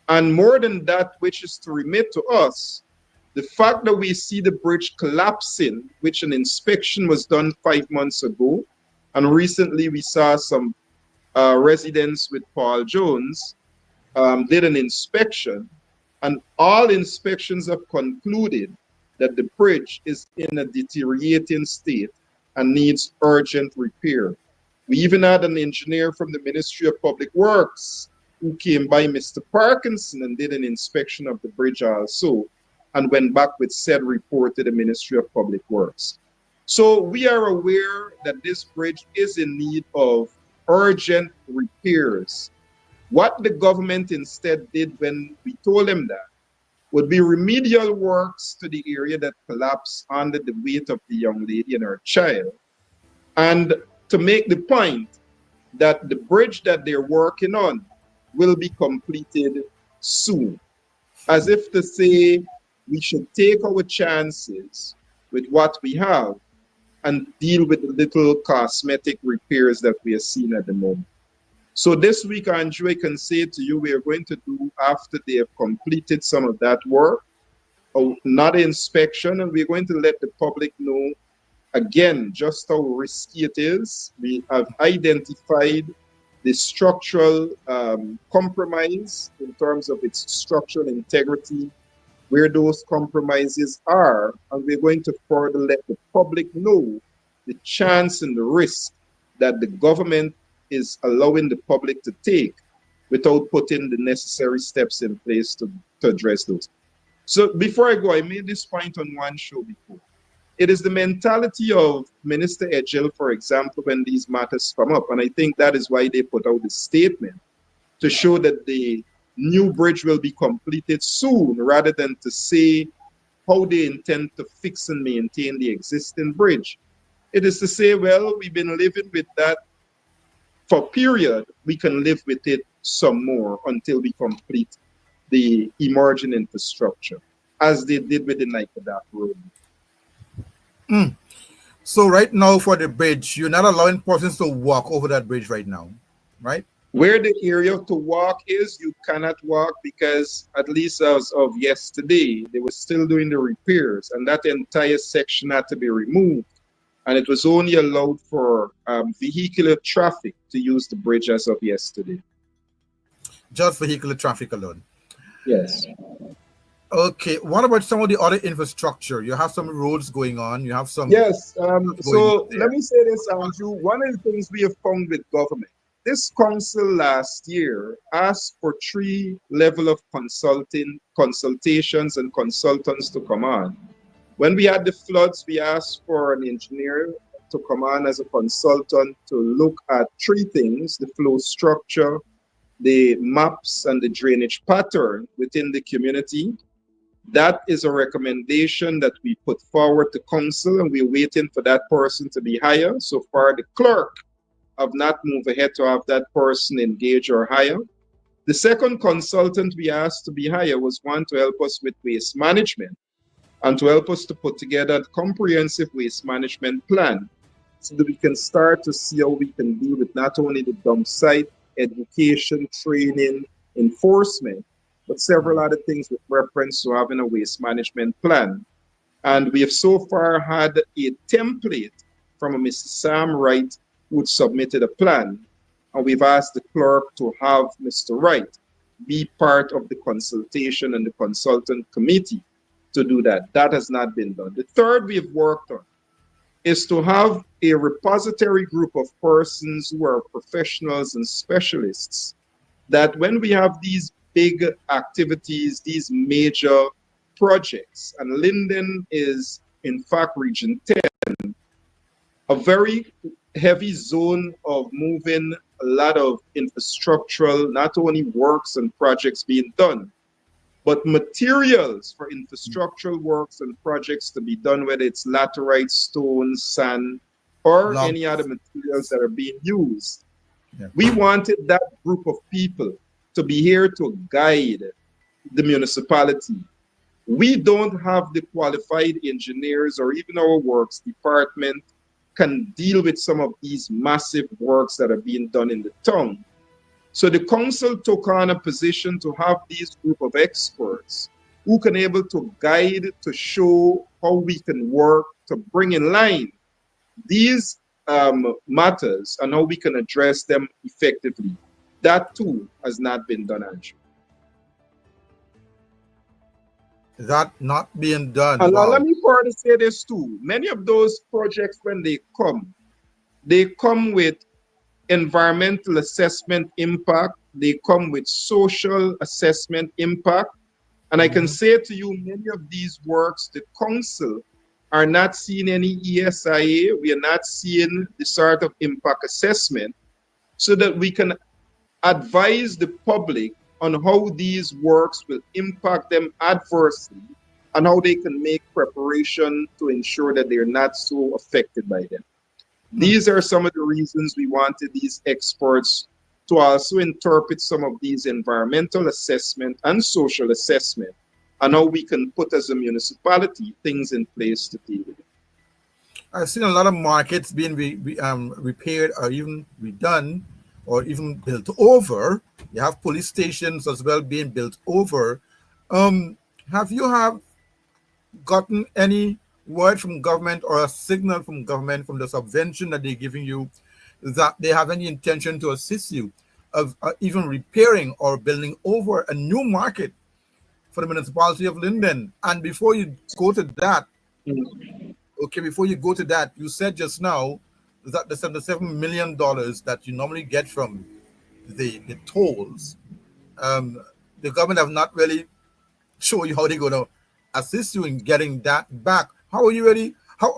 And more than that, which is to remit to us, the fact that we see the bridge collapsing, which an inspection was done 5 months ago, and recently we saw some residents with Paul Jones did an inspection, and all inspections have concluded that the bridge is in a deteriorating state and needs urgent repair. We even had an engineer from the Ministry of Public Works who came by Mr. Parkinson and did an inspection of the bridge also, and went back with said report to the Ministry of Public Works. So we are aware that this bridge is in need of urgent repairs. What the government instead did when we told them that would be remedial works to the area that collapsed under the weight of the young lady and her child. And to make the point that the bridge that they're working on will be completed soon, as if to say we should take our chances with what we have and deal with the little cosmetic repairs that we are seeing at the moment. So this week, Andrew, I can say to you, we are going to do, after they have completed some of that work, another inspection, and we're going to let the public know, again, just how risky it is. We have identified the structural compromise in terms of its structural integrity, where those compromises are, and we're going to further let the public know the chance and the risk that the government is allowing the public to take without putting the necessary steps in place to address those. So before I go, I made this point on one show before. It is the mentality of Minister Edgell, for example, when these matters come up, and I think that is why they put out the statement to show that the new bridge will be completed soon, rather than to say how they intend to fix and maintain the existing bridge. It is to say, well, we've been living with that for a period, we can live with it some more until we complete the emerging infrastructure, as they did with the Nikedak Road. So right now for the bridge, you're not allowing persons to walk over that bridge right now, right? Where the area to walk is, you cannot walk because at least as of yesterday, they were still doing the repairs and that entire section had to be removed. And it was only allowed for vehicular traffic to use the bridge as of yesterday. Just vehicular traffic alone. Yes. Okay, what about some of the other infrastructure? You have some roads going on, you have some... Yes, so let me say this, Andrew. One of the things we have found with government, this council last year asked for 3 levels of consultations and consultants to come on. When we had the floods, we asked for an engineer to come on as a consultant to look at 3 things: the flow structure, the maps, and the drainage pattern within the community. That is a recommendation that we put forward to council, and we're waiting for that person to be hired. So far, the clerk have not moved ahead to have that person engage or hire. The second consultant we asked to be hired was one to help us with waste management and to help us to put together a comprehensive waste management plan so that we can start to see how we can deal with not only the dump site, education, training, enforcement, but several other things with reference to having a waste management plan. And we have so far had a template from a Mr. Sam Wright who submitted a plan. And we've asked the clerk to have Mr. Wright be part of the consultation and the consultant committee to do that. That has not been done. The third we've worked on is to have a repository group of persons who are professionals and specialists, that when we have these big activities, these major projects, and Linden is in fact region 10, a very heavy zone of moving a lot of infrastructural, not only works and projects being done, but materials for infrastructural works and projects to be done, whether it's laterite, stone, sand, or any other materials that are being used. Yeah. We wanted that group of people to be here to guide the municipality. We don't have the qualified engineers, or even our works department can deal with some of these massive works that are being done in the town. So the council took on a position to have these group of experts who can able to guide, to show how we can work to bring in line these matters and how we can address them effectively. That too has not been done, Andrew. That not being done. And wow. Let me further say this too. Many of those projects, when they come with environmental assessment impact, they come with social assessment impact. And I can say to you, many of these works, the council are not seeing any ESIA. We are not seeing the sort of impact assessment so that we can advise the public on how these works will impact them adversely and how they can make preparation to ensure that they're not so affected by them. These are some of the reasons we wanted these experts to also interpret some of these environmental assessment and social assessment and how we can put as a municipality things in place to deal with it. I've seen a lot of markets being repaired or even redone or even built over. You have police stations as well being built over. Have you gotten any word from government or a signal from government from the subvention that they're giving you that they have any intention to assist you of even repairing or building over a new market for the municipality of Linden? And before you go to that, you said just now that the $77 million that you normally get from the tolls, the government have not really shown you how they're going to assist you in getting that back. How are you ready?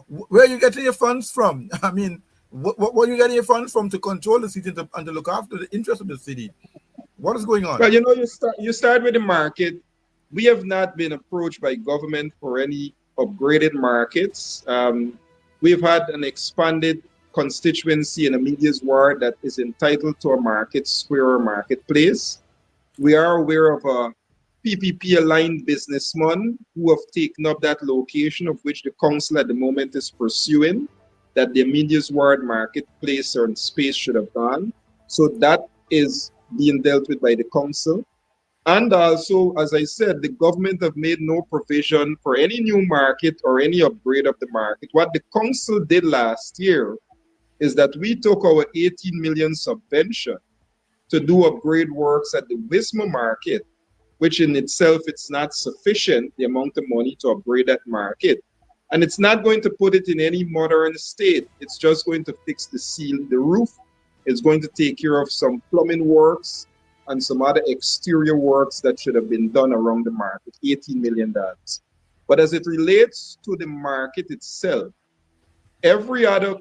Where are you getting your funds from? I mean, what are you getting your funds from to control the city and to look after the interest of the city? What is going on? Well, you start with the market. We have not been approached by government for any upgraded markets. We've had an expanded constituency in a media's ward that is entitled to a market square or marketplace. We are aware of a PPP aligned businessman who have taken up that location, of which the council at the moment is pursuing, that the media's ward marketplace or space should have gone. So that is being dealt with by the council. And also, as I said, the government have made no provision for any new market or any upgrade of the market. What the council did last year is that we took our 18 million subvention to do upgrade works at the Wisma market, which in itself, it's not sufficient, the amount of money to upgrade that market. And it's not going to put it in any modern state. It's just going to fix the roof. It's going to take care of some plumbing works and some other exterior works that should have been done around the market, $18 million. But as it relates to the market itself, every other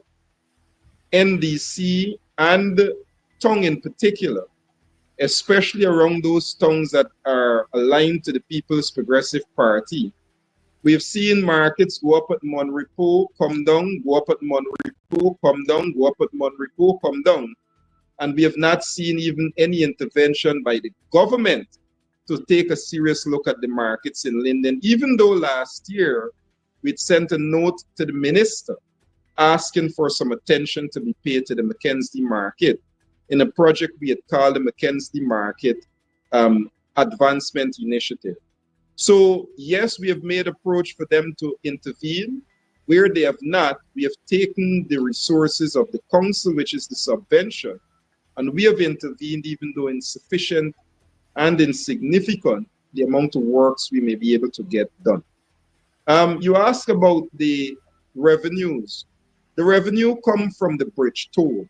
NDC and tongue in particular, especially around those tongues that are aligned to the People's Progressive Party, we've seen markets go up at Monrepo, come down, go up at Monrepo, come down, go up at Monrepo, come down. And we have not seen even any intervention by the government to take a serious look at the markets in Linden, even though last year we'd sent a note to the minister asking for some attention to be paid to the Mackenzie market in a project we had called the Mackenzie Market Advancement Initiative. So yes, we have made approach for them to intervene. Where they have not, we have taken the resources of the council, which is the subvention, and we have intervened, even though insufficient and insignificant, the amount of works we may be able to get done. You ask about the revenues. The revenue come from the bridge toll.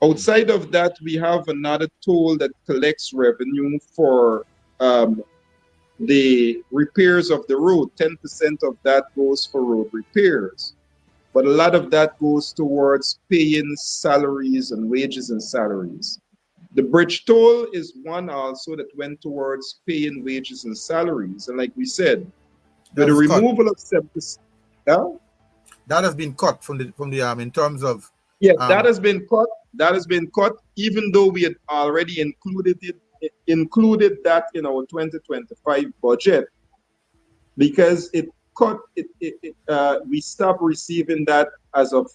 Outside of that, we have another toll that collects revenue for the repairs of the road. 10% of that goes for road repairs. But a lot of that goes towards paying salaries and wages and salaries. The bridge toll is one also that went towards paying wages and salaries. And like we said, with the removal of 7%, that has been cut from the in terms of that has been cut. That has been cut, even though we had already included that in our 2025 budget, because we stopped receiving that as of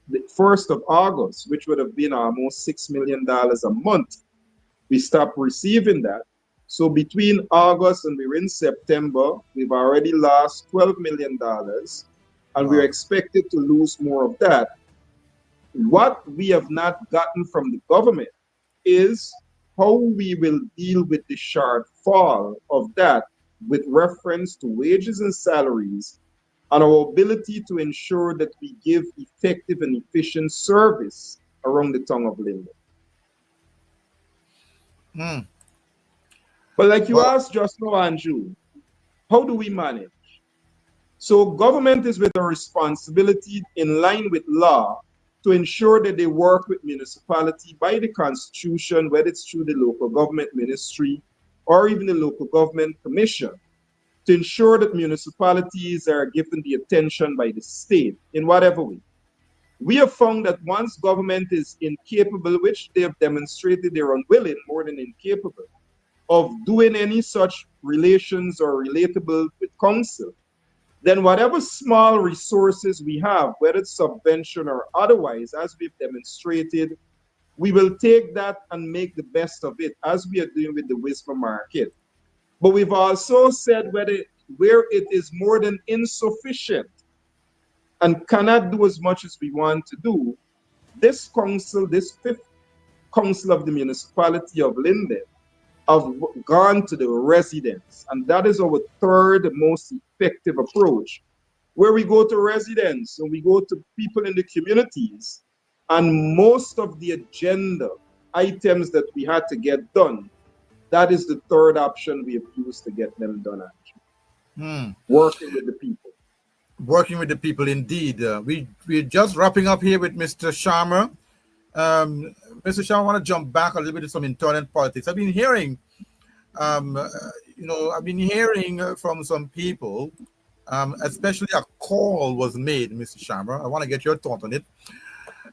the 1st of August, which would have been almost $6 million a month. We stopped receiving that. So between August and we're in September, we've already lost $12 million, and we're expected to lose more of that. What we have not gotten from the government is how we will deal with the shortfall of that with reference to wages and salaries, and our ability to ensure that we give effective and efficient service around the tongue of Linden. But like you asked just now, Andrew, how do we manage? So government is with a responsibility in line with law to ensure that they work with municipality by the constitution, whether it's through the local government ministry or even the local government commission, to ensure that municipalities are given the attention by the state in whatever way. We have found that once government is incapable, which they have demonstrated they're unwilling, more than incapable, of doing any such relations or relatable with council, then whatever small resources we have, whether it's subvention or otherwise, as we've demonstrated, we will take that and make the best of it, as we are doing with the Wisma market. But we've also said where it is more than insufficient and cannot do as much as we want to do, this council, this 5th council of the municipality of Linden, have gone to the residents, and that is our 3rd most effective approach, where we go to residents and we go to people in the communities, and most of the agenda items that we had to get done, that is the 3rd option we have used to get them done, actually. Working with the people. Working with the people, indeed. We're just wrapping up here with Mr. Sharma. Mr. Sharma, I want to jump back a little bit to some internal politics. I've been hearing, from some people, especially a call was made, Mr. Sharma. I want to get your thought on it.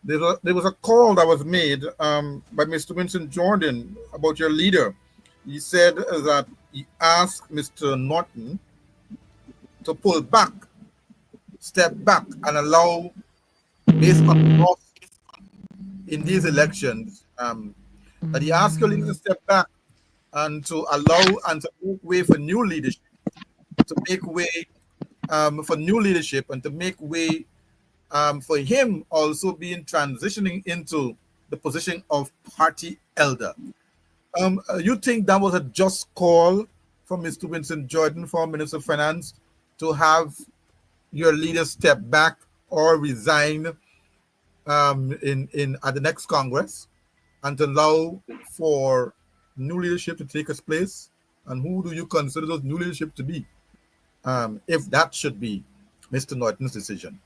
There was a call that was made by Mr. Winston Jordan about your leader. He said that he asked Mr. Norton to pull back, step back, and allow, based on in these elections, that he asked your leader to step back and to allow and to make way for new leadership, to make way for new leadership, and to make way for him also being transitioning into the position of party elder. You think that was a just call from Mr. Winston Jordan, former Minister of Finance, to have your leader step back or resign in at the next Congress, and to allow for new leadership to take its place? And who do you consider those new leadership to be, if that should be Mr. Norton's decision?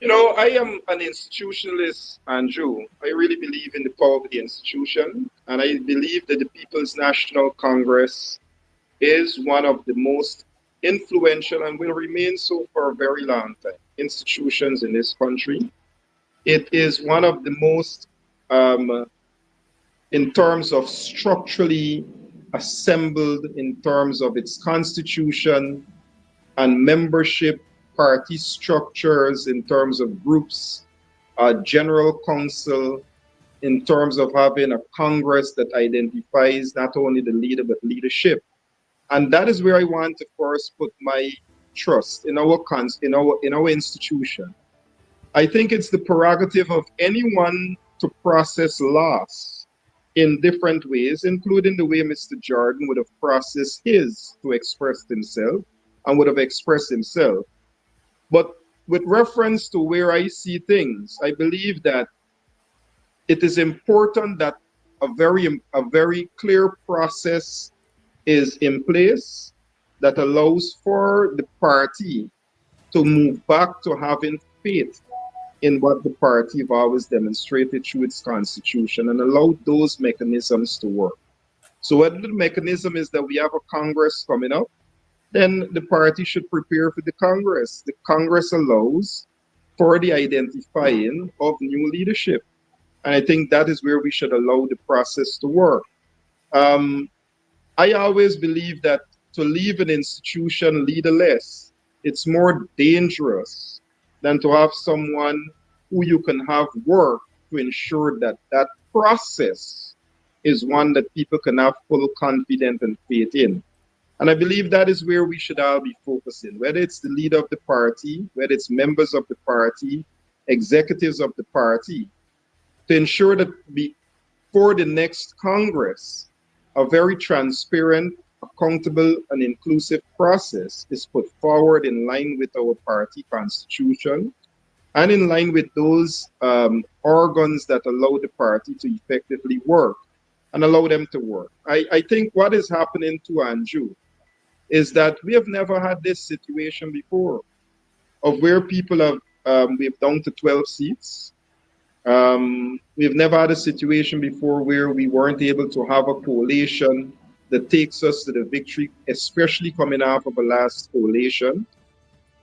I am an institutionalist, Andrew. I really believe in the power of the institution, and I believe that the People's National Congress is one of the most influential and will remain so for a very long time institutions in this country. It is one of the most, in terms of structurally assembled, in terms of its constitution and membership, party structures, in terms of groups, general council, in terms of having a Congress that identifies not only the leader but leadership. And that is where I want to first put my trust in our institution. I think it's the prerogative of anyone to process loss in different ways, including the way Mr. Jordan would have processed his to express himself and would have expressed himself. But with reference to where I see things, I believe that it is important that a very clear process is in place that allows for the party to move back to having faith in what the party have always demonstrated through its constitution, and allow those mechanisms to work. So whether the mechanism is that we have a Congress coming up, then the party should prepare for the Congress. The Congress allows for the identifying of new leadership. And I think that is where we should allow the process to work. I always believe that to leave an institution leaderless, it's more dangerous than to have someone who you can have work to ensure that that process is one that people can have full confidence and faith in. And I believe that is where we should all be focusing, whether it's the leader of the party, whether it's members of the party, executives of the party, to ensure that before the next Congress, a very transparent, accountable, and inclusive process is put forward in line with our party constitution and in line with those organs that allow the party to effectively work and allow them to work. I think what is happening to Andrew is that we have never had this situation before of where people have, we've down to 12 seats. We've never had a situation before where we weren't able to have a coalition that takes us to the victory, especially coming off of a last coalition.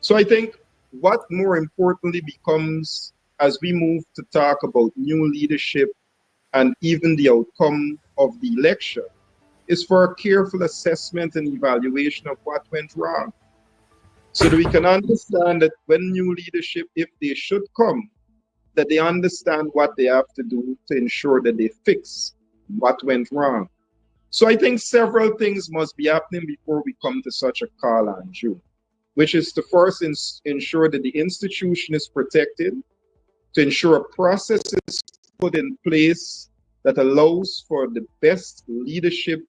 So I think what more importantly becomes, as we move to talk about new leadership and even the outcome of the election, is for a careful assessment and evaluation of what went wrong, so that we can understand that when new leadership, if they should come, that they understand what they have to do to ensure that they fix what went wrong. So I think several things must be happening before we come to such a call, Andrew, which is to first ensure that the institution is protected, to ensure a process is put in place that allows for the best leadership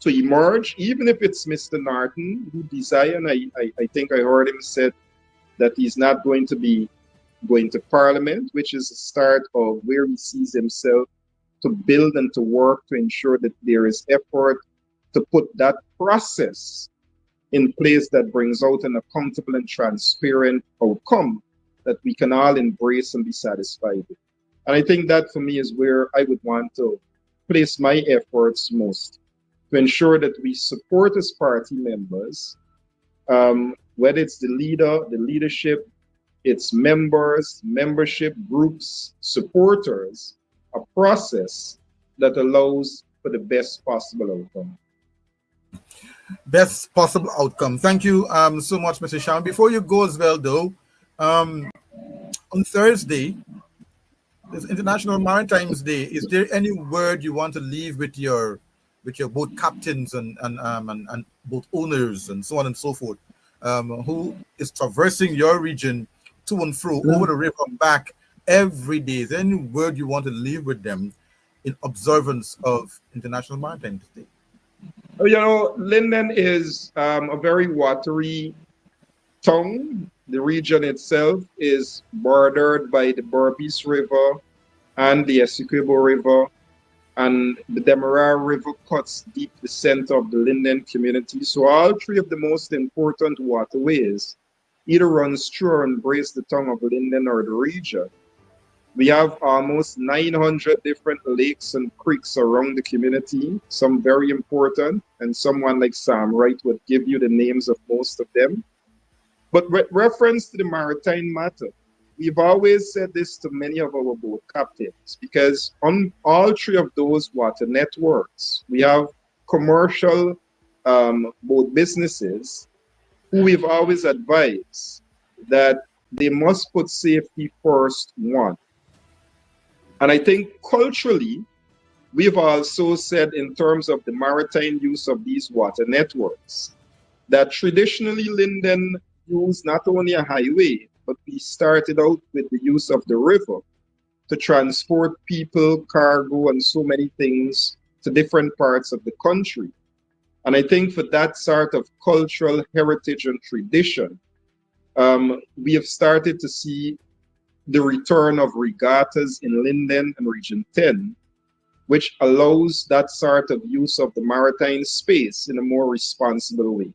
to emerge, even if it's Mr. Norton who desire, and I think I heard him said that he's not going to be going to Parliament, which is the start of where he sees himself to build and to work to ensure that there is effort to put that process in place that brings out an accountable and transparent outcome that we can all embrace and be satisfied with. And I think that for me is where I would want to place my efforts most, to ensure that we support as party members, whether it's the leader, the leadership, its members, membership groups, supporters, a process that allows for the best possible outcome. Best possible outcome. Thank you so much, Mr. Sharma. Before you go as well, though, on Thursday, This International Maritime Day. Is there any word you want to leave with your boat captains and boat owners and so on and so forth, who is traversing your region to and fro over the river and back every day? Is there any word you want to leave with them in observance of International Maritime Day? You know, Linden is a very watery town. The region itself is bordered by the Berbice River and the Essequibo River, and the Demerara River cuts deep the center of the Linden community. So all three of the most important waterways either runs through or embrace the tongue of Linden or the region. We have almost 900 different lakes and creeks around the community, some very important, and someone like Sam Wright would give you the names of most of them. But with reference to the maritime matter, we've always said this to many of our boat captains, because on all three of those water networks, we have commercial boat businesses who we've always advised that they must put safety first one. And I think culturally, we've also said in terms of the maritime use of these water networks, that traditionally Linden used not only a highway, but we started out with the use of the river to transport people, cargo, and so many things to different parts of the country. And I think for that sort of cultural heritage and tradition, we have started to see the return of regattas in Linden and Region 10, which allows that sort of use of the maritime space in a more responsible way.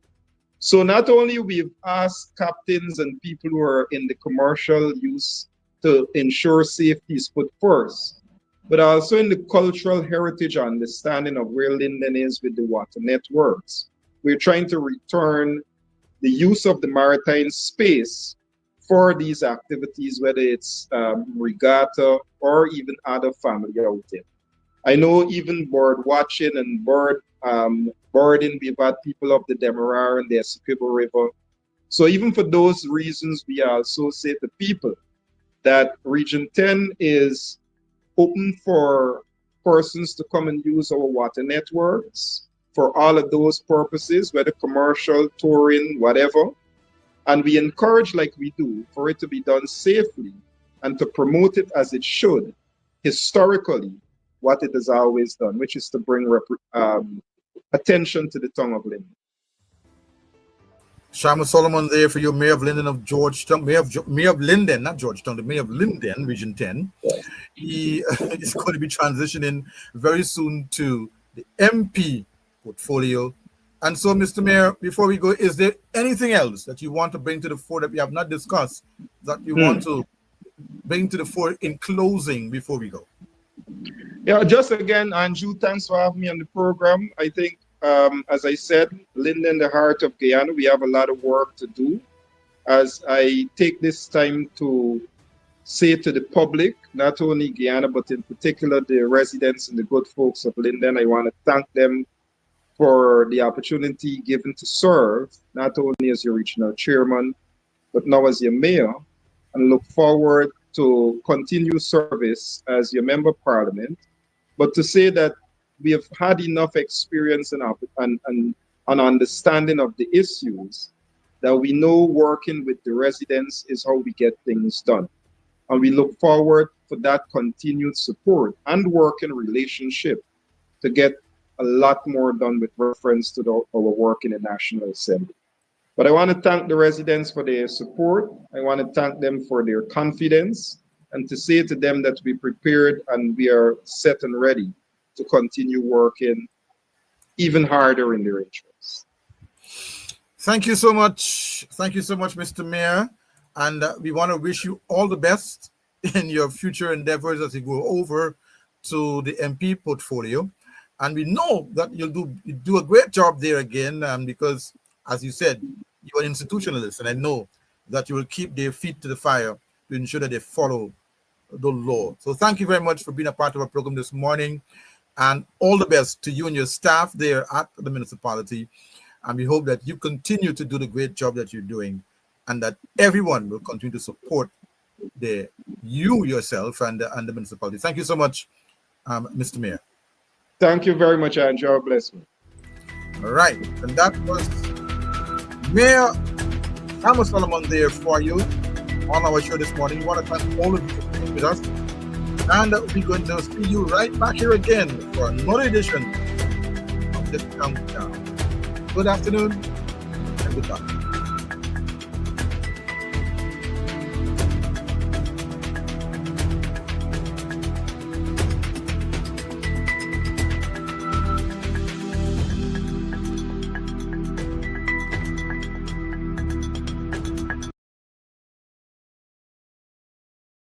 So not only we've asked captains and people who are in the commercial use to ensure safety is put first, but also in the cultural heritage understanding of where Linden is with the water networks. We're trying to return the use of the maritime space for these activities, whether it's regatta or even other family outing. I know even bird watching and birding, we've had people of the Demerara and the Essequibo River. So even for those reasons, we also say to people that Region 10 is open for persons to come and use our water networks for all of those purposes, whether commercial, touring, whatever. And we encourage, like we do, for it to be done safely and to promote it as it should, historically, what it has always done, which is to bring attention to the tongue of Linden. Sharma Solomon there for you, Mayor of Linden of Georgetown, Mayor of Linden, not Georgetown, the Mayor of Linden, Region 10. Yeah. He is going to be transitioning very soon to the MP portfolio. And so, Mr. Mayor, before we go, is there anything else that you want to bring to the fore that we have not discussed that you want to bring to the fore in closing before we go? Yeah, just again, Andrew, thanks for having me on the program. I think, as I said, Linden, the heart of Guyana, we have a lot of work to do. As I take this time to say to the public, not only Guyana, but in particular the residents and the good folks of Linden, I want to thank them for the opportunity given to serve, not only as your regional chairman, but now as your mayor, and look forward to continue service as your member of parliament, but to say that we have had enough experience and understanding of the issues that we know working with the residents is how we get things done. And we look forward for that continued support and working relationship to get a lot more done with reference to our work in the National Assembly. But I want to thank the residents for their support. I want to thank them for their confidence and to say to them that we're prepared and we are set and ready to continue working even harder in their interests. Thank you so much. Thank you so much, Mr. Mayor. And we want to wish you all the best in your future endeavors as you go over to the MP portfolio. And we know that you do a great job there again, because, as you said, you're an institutionalist, and I know that you will keep their feet to the fire to ensure that they follow the law. So thank you very much for being a part of our program this morning, and all the best to you and your staff there at the municipality. And we hope that you continue to do the great job that you're doing, and that everyone will continue to support the you yourself and the municipality. Thank you so much, Mr. Mayor. Thank you very much, Andrew. Bless you. All right, and that was Mayor Sharma Solomom there for you on our show this morning. We want to thank all of you for being with us, and we're going to see you right back here again for another edition of this countdown. Good afternoon and goodbye.